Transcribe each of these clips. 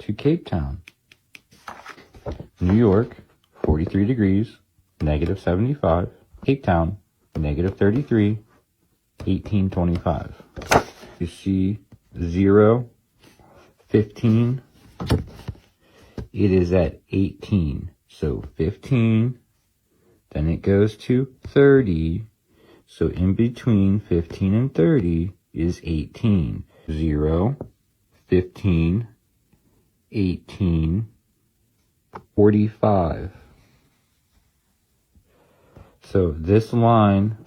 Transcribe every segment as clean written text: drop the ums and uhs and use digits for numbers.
to Cape Town. New York, 43 degrees, negative 75. Cape Town, negative 33, 1825. You see 0, 15. It is at 18. So 15, then it goes to 30. So in between 15 and 30 is 18. 0, 15, 18, 45. So this line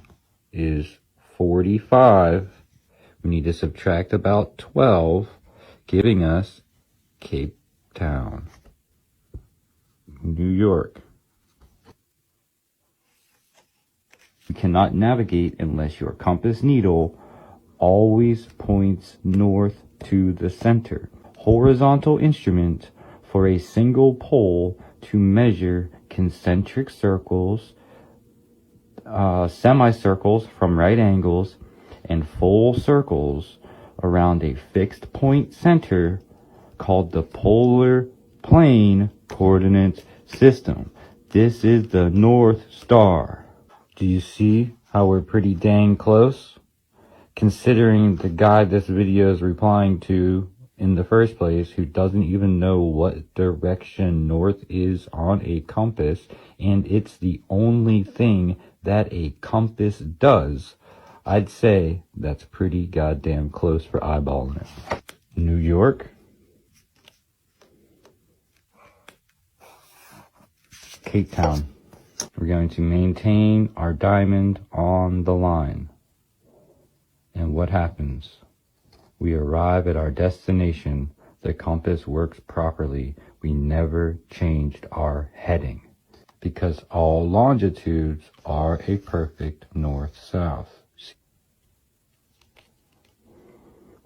is 45. We need to subtract about 12, giving us Cape Town, New York. You cannot navigate unless your compass needle always points north to the center. Horizontal instrument for a single pole to measure concentric circles, semicircles from right angles, and full circles around a fixed point center called the polar plane coordinate system. This is the North Star. Do you see how we're pretty dang close? Considering the guy this video is replying to in the first place, who doesn't even know what direction north is on a compass, and it's the only thing that a compass does, I'd say that's pretty goddamn close for eyeballing it. New York, Cape Town. We're going to maintain our diamond on the line. And what happens? We arrive at our destination. The compass works properly. We never changed our heading, because all longitudes are a perfect north-south.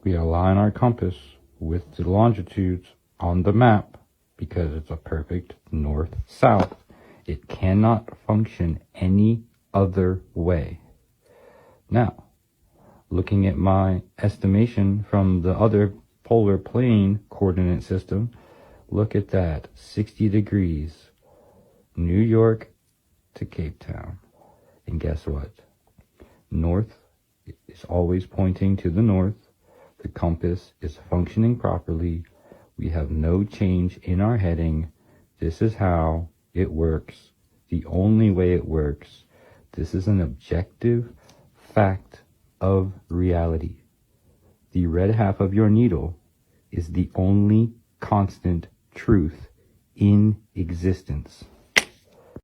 We align our compass with the longitudes on the map because it's a perfect north-south. It cannot function any other way. Now, looking at my estimation from the other polar plane coordinate system, look at that, 60 degrees, New York to Cape Town. And guess what? North is always pointing to the north. The compass is functioning properly. We have no change in our heading. This is how it works. The only way it works. This is an objective fact of reality. The red half of your needle is the only constant truth in existence.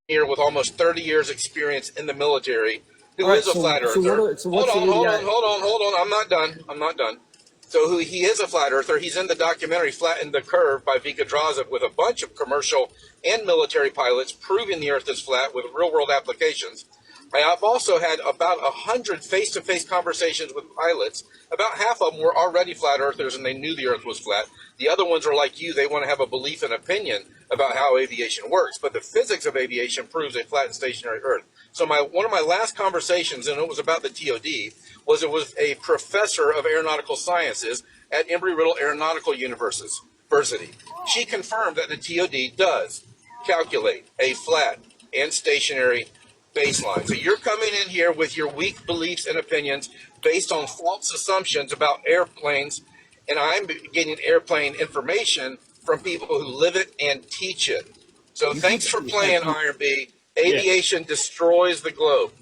Here with almost 30 years experience in the military, who is a flat earther. Hold on. I'm not done. So he is a flat earther. He's in the documentary Flatten the Curve by Vika Draza with a bunch of commercial and military pilots proving the earth is flat with real world applications. I've also had about 100 face-to-face conversations with pilots. About half of them were already flat earthers and they knew the earth was flat. The other ones are like you. They want to have a belief and opinion about how aviation works. But the physics of aviation proves a flat and stationary earth. So one of my last conversations, and it was about the TOD, was it was a professor of aeronautical sciences at Embry-Riddle Aeronautical University. She confirmed that the TOD does calculate a flat and stationary baseline. So you're coming in here with your weak beliefs and opinions based on false assumptions about airplanes, and I'm getting airplane information from people who live it and teach it. So thanks for playing, Iron B. Aviation destroys the globe.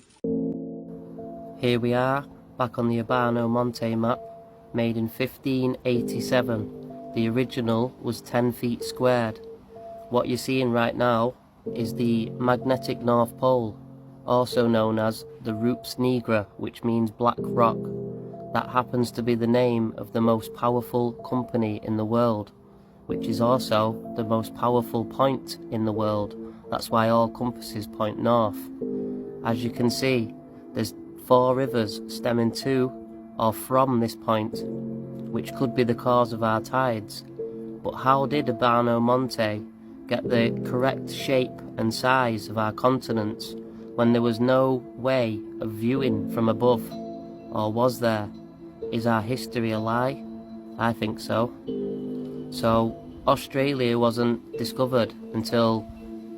Here we are, back on the Abano Monte map, made in 1587. The original was 10 feet squared. What you're seeing right now is the magnetic North Pole, also known as the Rups Nigra, which means black rock. That happens to be the name of the most powerful company in the world, which is also the most powerful point in the world. That's why all compasses point north. As you can see, there's 4 rivers stemming to or from this point, which could be the cause of our tides. But how did Abano Monte get the correct shape and size of our continents when there was no way of viewing from above? Or was there? Is our history a lie? I think so. So Australia wasn't discovered until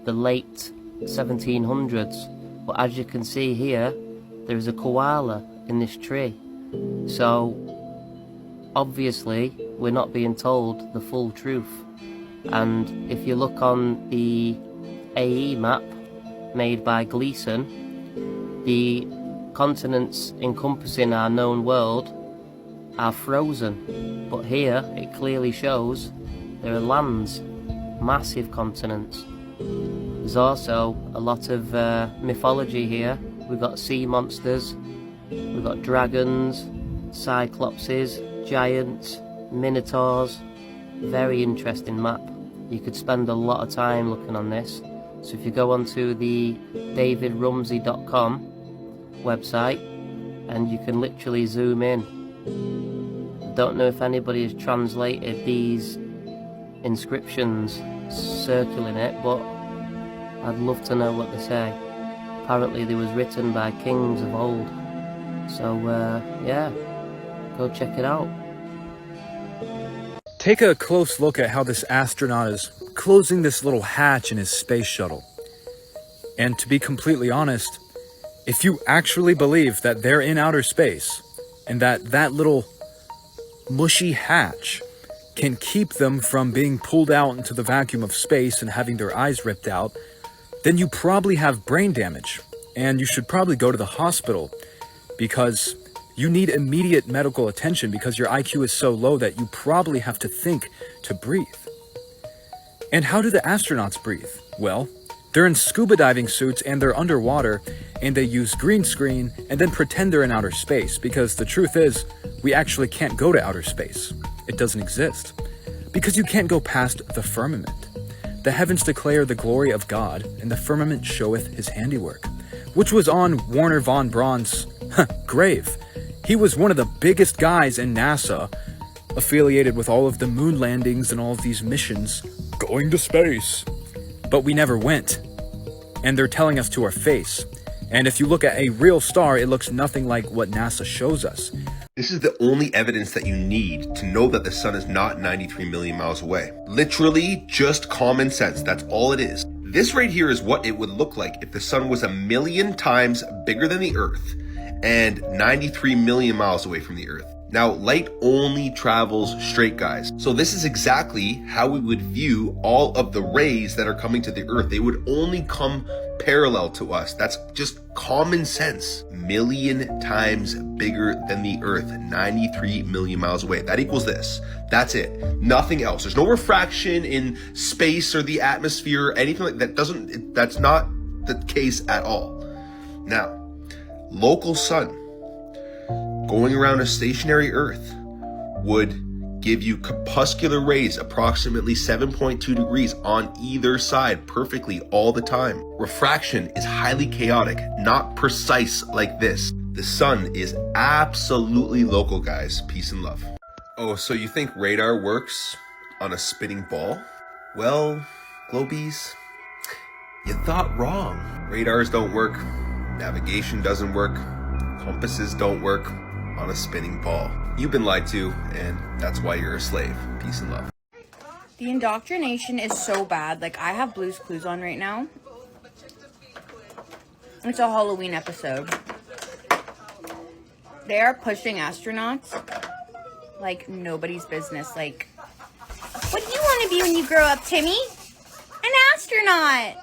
the late 1700s. But as you can see here, there is a koala in this tree. So obviously we're not being told the full truth. And if you look on the AE map made by Gleason, the continents encompassing our known world are frozen, but here it clearly shows there are lands, massive continents. There's also a lot of mythology here. We've got sea monsters, we've got dragons, cyclopses, giants, minotaurs. Very interesting map. You could spend a lot of time looking on this. So if you go onto the davidrumsey.com website, and you can literally zoom in. I don't know if anybody has translated these inscriptions circling it, but I'd love to know what they say. Apparently they was written by kings of old. So yeah, go check it out. Take a close look at how this astronaut is closing this little hatch in his space shuttle. And to be completely honest, if you actually believe that they're in outer space and that little mushy hatch can keep them from being pulled out into the vacuum of space and having their eyes ripped out, then you probably have brain damage and you should probably go to the hospital, because you need immediate medical attention because your IQ is so low that you probably have to think to breathe. And how do the astronauts breathe? Well, they're in scuba diving suits and they're underwater, and they use green screen and then pretend they're in outer space, because the truth is, we actually can't go to outer space. It doesn't exist. Because you can't go past the firmament. The heavens declare the glory of God, and the firmament showeth his handiwork, which was on Wernher von Braun's grave. He was one of the biggest guys in NASA, affiliated with all of the moon landings and all of these missions, going to space. But we never went. And they're telling us to our face. And if you look at a real star, it looks nothing like what NASA shows us. This is the only evidence that you need to know that the sun is not 93 million miles away. Literally just common sense. That's all it is. This right here is what it would look like if the sun was 1 million times bigger than the Earth and 93 million miles away from the Earth. Now, light only travels straight, guys. So this is exactly how we would view all of the rays that are coming to the Earth. They would only come parallel to us. That's just common sense. 1 million times bigger than the Earth, 93 million miles away. That equals this. That's it. Nothing else. There's no refraction in space or the atmosphere or anything like that. That's not the case at all. Now, local sun going around a stationary Earth would give you corpuscular rays approximately 7.2 degrees on either side perfectly all the time. Refraction is highly chaotic, not precise like this. The sun is absolutely local, guys. Peace and love. Oh, so you think radar works on a spinning ball? Well, Globies, you thought wrong. Radars don't work, navigation doesn't work, compasses don't work on a spinning ball. You've been lied to, and that's why you're a slave. Peace and love. The indoctrination is so bad. Like, I have Blue's Clues on right now. It's a Halloween episode. They are pushing astronauts like nobody's business. Like, what do you want to be when you grow up, Timmy? An astronaut!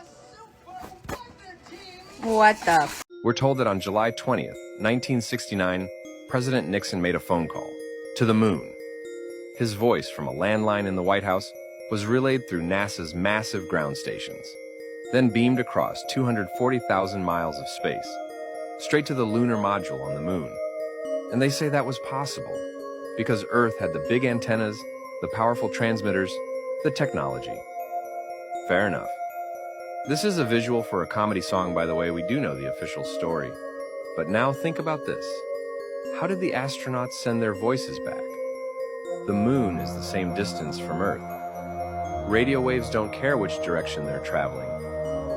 What the? We're told that on July 20th, 1969, President Nixon made a phone call to the moon. His voice from a landline in the White House was relayed through NASA's massive ground stations, then beamed across 240,000 miles of space, straight to the lunar module on the moon. And they say that was possible because Earth had the big antennas, the powerful transmitters, the technology. Fair enough. This is a visual for a comedy song, by the way. We do know the official story. But now think about this. How did the astronauts send their voices back? The moon is the same distance from Earth. Radio waves don't care which direction they're traveling.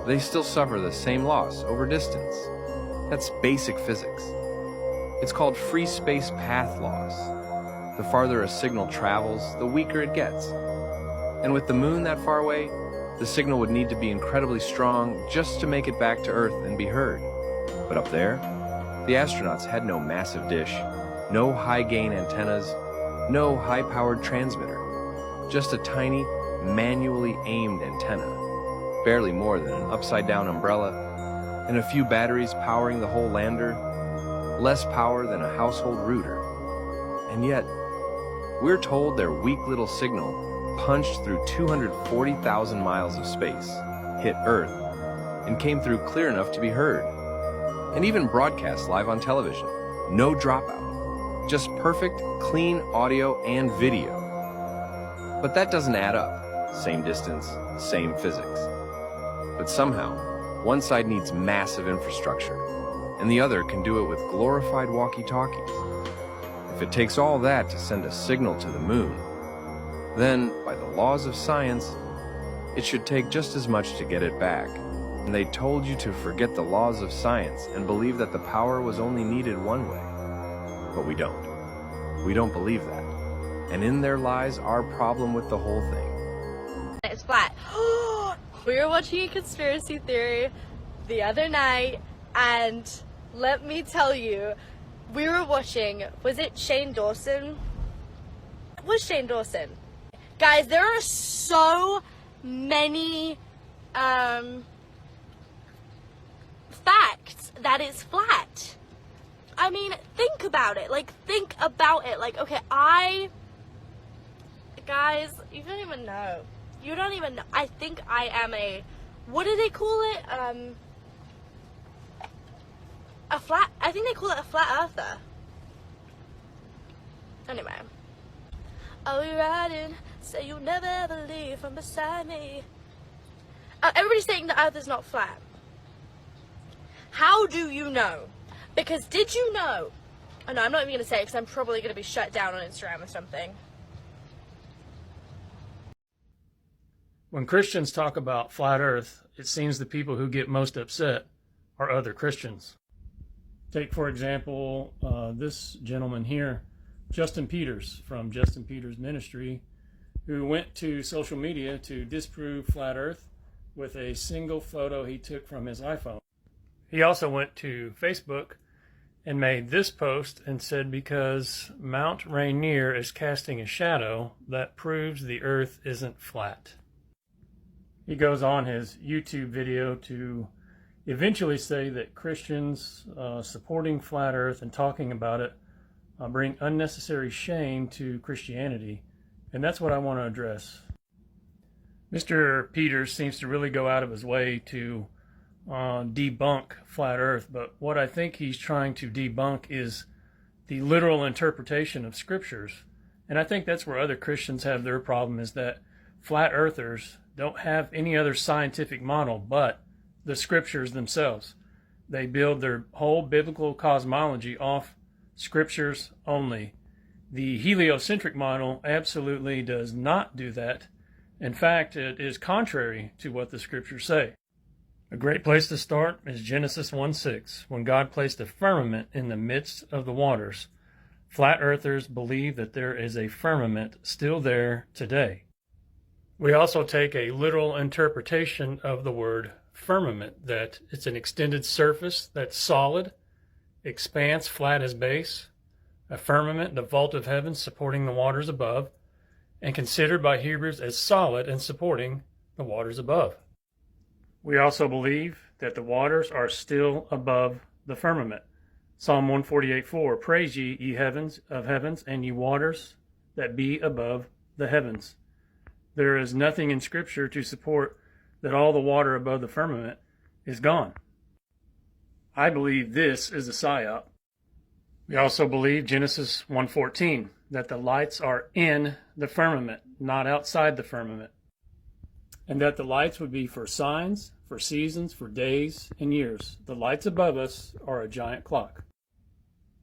They still suffer the same loss over distance. That's basic physics. It's called free space path loss. The farther a signal travels, the weaker it gets. And with the moon that far away, the signal would need to be incredibly strong just to make it back to Earth and be heard. But up there, the astronauts had no massive dish, no high-gain antennas, no high-powered transmitter, just a tiny, manually aimed antenna, barely more than an upside-down umbrella, and a few batteries powering the whole lander, less power than a household router. And yet, we're told their weak little signal punched through 240,000 miles of space, hit Earth, and came through clear enough to be heard, and even broadcast live on television. No dropout, just perfect, clean audio and video. But that doesn't add up. Same distance, same physics. But somehow, one side needs massive infrastructure, and the other can do it with glorified walkie-talkies. If it takes all that to send a signal to the moon, then, by the laws of science, it should take just as much to get it back. And they told you to forget the laws of science and believe that the power was only needed one way. But we don't. We don't believe that. And in there lies our problem with the whole thing. It's flat. We were watching a conspiracy theory the other night, and let me tell you, we were watching, was it Shane Dawson? It was Shane Dawson. Guys, there are so many facts that it's flat. I mean, think about it. Like, think about it. Like, okay, guys, you don't even know. You don't even know. I think I am what do they call it? I think they call it a flat earther. Anyway. Are we riding? Say you'll never ever leave from beside me. Everybody's saying the earth is not flat. How do you know? Because did you know? Oh no, I'm not even going to say it because I'm probably going to be shut down on Instagram or something. When Christians talk about flat earth, it seems the people who get most upset are other Christians. Take, for example, this gentleman here, Justin Peters from Justin Peters Ministry, who went to social media to disprove flat earth with a single photo he took from his iPhone. He also went to Facebook and made this post and said, because Mount Rainier is casting a shadow, that proves the earth isn't flat. He goes on his YouTube video to eventually say that Christians supporting flat earth and talking about it bring unnecessary shame to Christianity, and that's what I want to address. Mr. Peters seems to really go out of his way to debunk flat earth, but what I think he's trying to debunk is the literal interpretation of scriptures. And I think that's where other Christians have their problem, is that flat earthers don't have any other scientific model but the scriptures themselves. They build their whole biblical cosmology off scriptures only. The heliocentric model absolutely does not do that. In fact, it is contrary to what the scriptures say. A great place to start is Genesis 1:6, when God placed a firmament in the midst of the waters. Flat earthers believe that there is a firmament still there today. We also take a literal interpretation of the word firmament, that it's an extended surface that's solid, expanse flat as base, a firmament, the vault of heaven supporting the waters above, and considered by Hebrews as solid and supporting the waters above. We also believe that the waters are still above the firmament. Psalm 148:4, praise ye heavens of heavens, and ye waters that be above the heavens. There is nothing in Scripture to support that all the water above the firmament is gone. I believe this is a psyop. We also believe Genesis 1:14, that the lights are in the firmament, not outside the firmament, and that the lights would be for signs, for seasons, for days and years. The lights above us are a giant clock.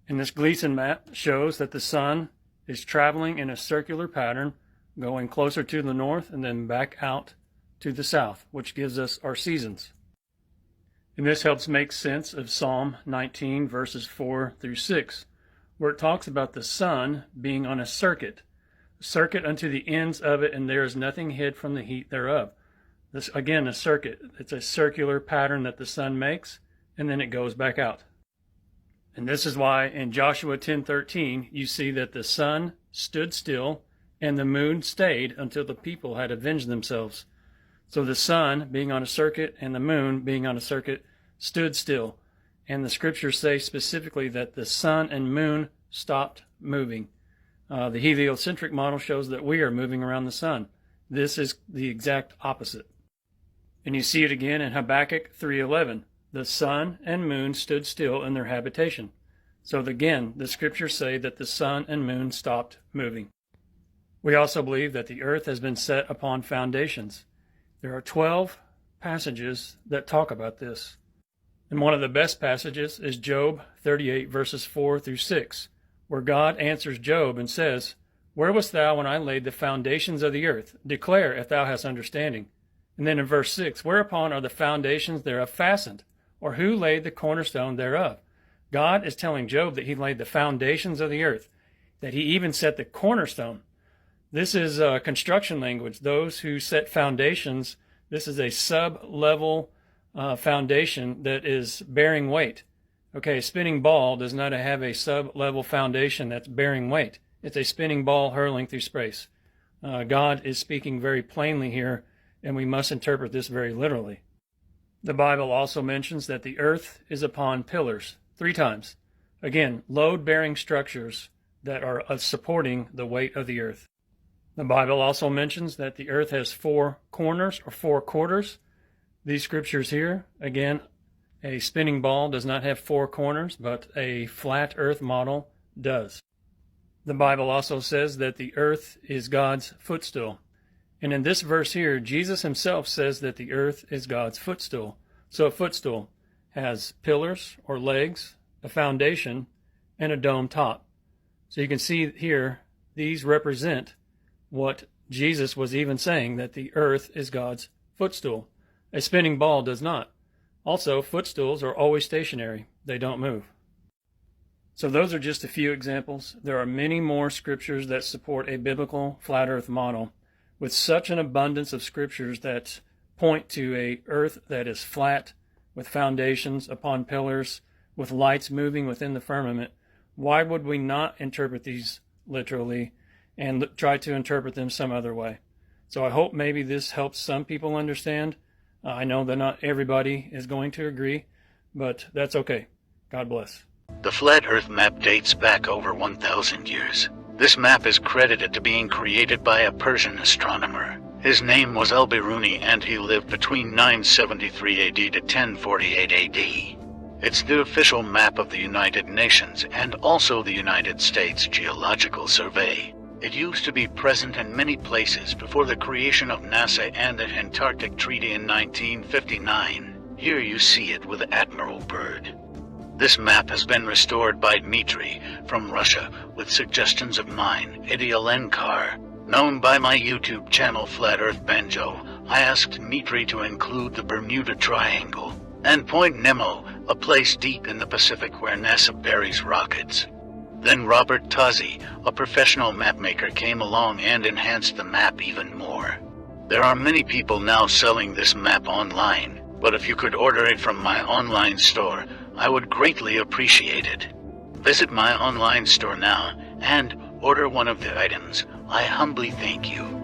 And this Gleason map shows that the sun is traveling in a circular pattern, going closer to the north and then back out to the south, which gives us our seasons. And this helps make sense of Psalm 19, verses 4 through 6, where it talks about the sun being on a circuit, circuit unto the ends of it, and there is nothing hid from the heat thereof. This, again, a circuit. It's a circular pattern that the sun makes, and then it goes back out. And this is why in Joshua 10:13, you see that the sun stood still and the moon stayed until the people had avenged themselves. So the sun, being on a circuit, and the moon, being on a circuit, stood still. And the scriptures say specifically that the sun and moon stopped moving. The heliocentric model shows that we are moving around the sun. This is the exact opposite. And you see it again in Habakkuk 3:11. The sun and moon stood still in their habitation. So again, the scriptures say that the sun and moon stopped moving. We also believe that the earth has been set upon foundations. There are 12 passages that talk about this. And one of the best passages is Job 38 verses 4 through 6, where God answers Job and says, "Where wast thou when I laid the foundations of the earth? Declare if thou hast understanding." And then in verse 6, "Whereupon are the foundations thereof fastened? Or who laid the cornerstone thereof?" God is telling Job that he laid the foundations of the earth, that he even set the cornerstone. This is construction language. Those who set foundations, this is a sub-level foundation that is bearing weight. Okay, a spinning ball does not have a sub-level foundation that's bearing weight. It's a spinning ball hurling through space. God is speaking very plainly here, and we must interpret this very literally. The Bible also mentions that the earth is upon pillars 3 times. Again, load-bearing structures that are supporting the weight of the earth. The Bible also mentions that the earth has 4 corners or 4 quarters. These scriptures here, again, a spinning ball does not have 4 corners, but a flat earth model does. The Bible also says that the earth is God's footstool. And in this verse here, Jesus himself says that the earth is God's footstool. So a footstool has pillars or legs, a foundation, and a dome top. So you can see here, these represent what Jesus was even saying, that the earth is God's footstool. A spinning ball does not. Also, footstools are always stationary. They don't move. So those are just a few examples. There are many more scriptures that support a biblical flat earth model, with such an abundance of scriptures that point to a earth that is flat, with foundations upon pillars, with lights moving within the firmament. Why would we not interpret these literally and try to interpret them some other way? So I hope maybe this helps some people understand. I know that not everybody is going to agree, but that's okay. God bless. The flat earth map dates back over 1,000 years. This map is credited to being created by a Persian astronomer. His name was Al-Biruni, and he lived between 973 AD to 1048 AD. It's the official map of the United Nations and also the United States Geological Survey. It used to be present in many places before the creation of NASA and the Antarctic Treaty in 1959. Here you see it with Admiral Byrd. This map has been restored by Dmitry from Russia with suggestions of mine, Eddie Alenkar. Known by my YouTube channel Flat Earth Banjo, I asked Dmitry to include the Bermuda Triangle and Point Nemo, a place deep in the Pacific where NASA buries rockets. Then Robert Tozzi, a professional mapmaker, came along and enhanced the map even more. There are many people now selling this map online, but if you could order it from my online store, I would greatly appreciate it. Visit my online store now and order one of the items. I humbly thank you.